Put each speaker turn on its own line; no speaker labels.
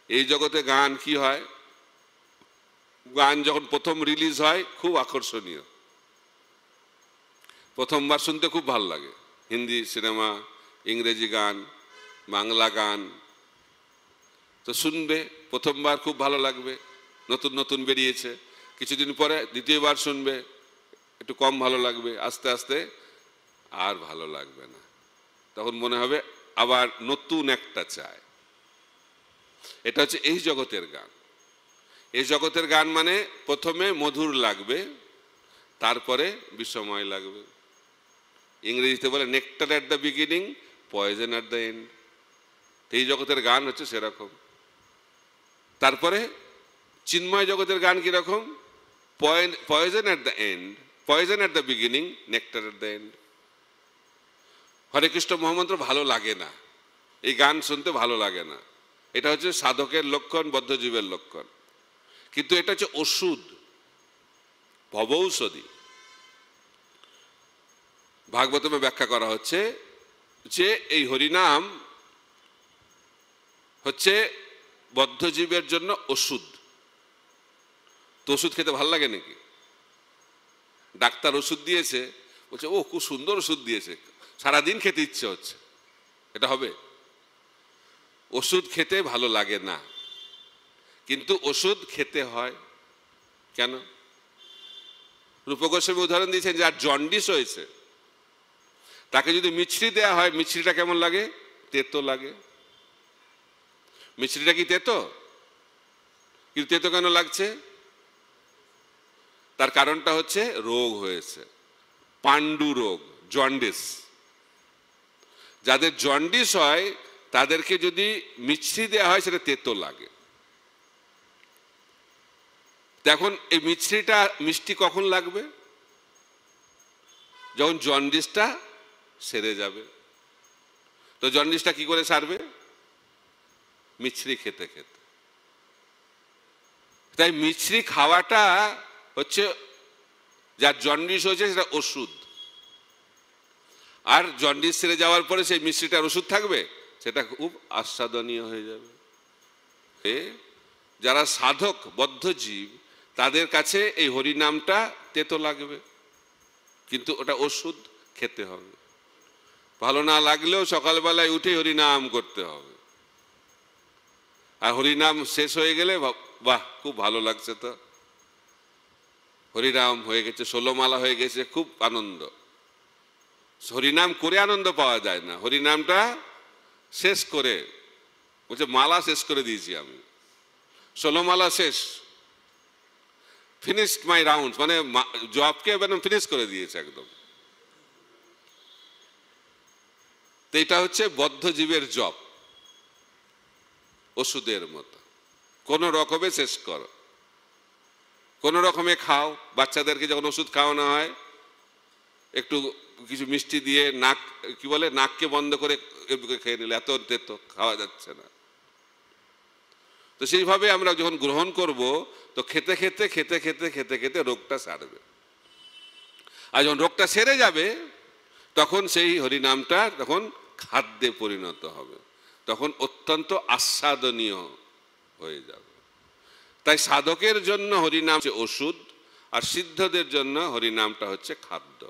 এই জগতে গান কি হয়, গান যখন প্রথম রিলিজ হয় খুব আকর্ষণীয়, প্রথমবার শুনতে খুব ভালো লাগে। হিন্দি সিনেমা, ইংরেজি গান, বাংলা গান তো শুনবে, প্রথমবার খুব ভালো লাগবে, নতুন নতুন বেরিয়েছে। কিছুদিন পরে দ্বিতীয়বার শুনবে, একটু কম ভালো লাগবে, আস্তে আস্তে আর ভালো লাগবে না, তখন মনে হবে আবার নতুন একটা চাই। এটা হচ্ছে এই জগতের গান। এই জগতের গান মানে প্রথমে মধুর লাগবে, তারপরে বিষময় লাগবে। ইংরেজিতে বলে nectar at the beginning, poison at the and. এই জগতের গান হচ্ছে সেরকম। তারপরে চিন্ময় জগতের গান কিরকম, poison at the end, poison at the beginning, nectar at the end. Hare Krishna মহামন্ত্র ভালো লাগে না, এই গান শুনতে ভালো লাগে না, এটা হচ্ছে সাধকের লক্ষণ, বদ্ধজীবের লক্ষণ। কিন্তু এটা হচ্ছে ওষুধ, ভবৌষধি। ভাগবতমে ব্যাখ্যা করা হচ্ছে যে এই হরিনাম হচ্ছে বদ্ধজীবের জন্য ওষুধ। তো ওষুধ খেতে ভালো লাগে নাকি? ডাক্তার ওষুধ দিয়েছে, বলছে ও খুব সুন্দর ওষুধ দিয়েছে, সারাদিন খেতে ইচ্ছে হচ্ছে, এটা হবে? ওষুধ খেতে ভালো লাগে না, কিন্তু ওষুধ খেতে হয়। কেন? রূপ গোস্বামী উদাহরণ দিয়েছেন, যার জন্ডিস হয়েছে তাকে যদি মিছরি দেয়া হয়, মিছরিটা কেমন লাগে? তেতো লাগে। মিছরিটা কি তেতো? কিন্তু তেতো কেন লাগছে? তার কারণটা হচ্ছে রোগ হয়েছে, পাণ্ডু রোগ, জন্ডিস। যাদের জন্ডিস হয় তাদেরকে যদি মিছরি দেওয়া হয় সেটা তেতো লাগে। এখন এই মিছরিটা মিষ্টি কখন লাগবে? যখন জন্ডিসটা সেরে যাবে। তো জন্ডিসটা কি করে সারবে? মিছরি খেতে খেতে। তাই মিছরি খাওয়াটা হচ্ছে, যার জন্ডিস হয়েছে সেটা ওষুধ। আর জন্ডিস সেরে যাওয়ার পরে সেই মিছরিটার ওষুধ থাকবে, সেটা খুব আস্বাদনীয় হয়ে যাবে। যারা সাধক বদ্ধজীব তাদের কাছে এই হরিনামটা তেতো লাগবে, কিন্তু ওটা ওষুধ, খেতে হবে। ভালো না লাগলেও সকালবেলায় উঠে হরিনাম করতে হবে। আর হরিনাম শেষ হয়ে গেলে বাহ খুব ভালো লাগছে, তো হরিনাম হয়ে গেছে, 16 মালা হয়ে গেছে, খুব আনন্দ। হরিনাম করে আনন্দ পাওয়া যায় না, হরিনামটা শেষ করে, বলছে মালা শেষ করে দিয়েছি আমি, 16 মালা শেষ, ফিনিশড মাই রাউন্ড, মানে জবকে ফিনিশ করে দিয়েছে একদম। তো এটা হচ্ছে বদ্ধজীবের জব, ওষুধের মতো। কোন রকমে শেষ করো, কোন রকমে খাও। বাচ্চাদেরকে যখন ওষুধ খাওয়ানো হয়, একটু কিছু মিষ্টি দিয়ে নাক, কি বলে, নাককে বন্ধ করে খেয়ে নিলে, এত তেতো, খাওয়া যাচ্ছে না। তো সেইভাবে আমরা যখন গ্রহণ করব, তো খেতে খেতে খেতে খেতে খেতে খেতে রোগটা সারবে। আর যখন রোগটা সেরে যাবে, তখন সেই হরিনামটা তখন খাদ্যে পরিণত হবে, তখন অত্যন্ত আস্বাদনীয় হয়ে যাবে। তাই সাধকের জন্য হরিনাম হচ্ছে ওষুধ, আর সিদ্ধদের জন্য হরিনামটা হচ্ছে খাদ্য।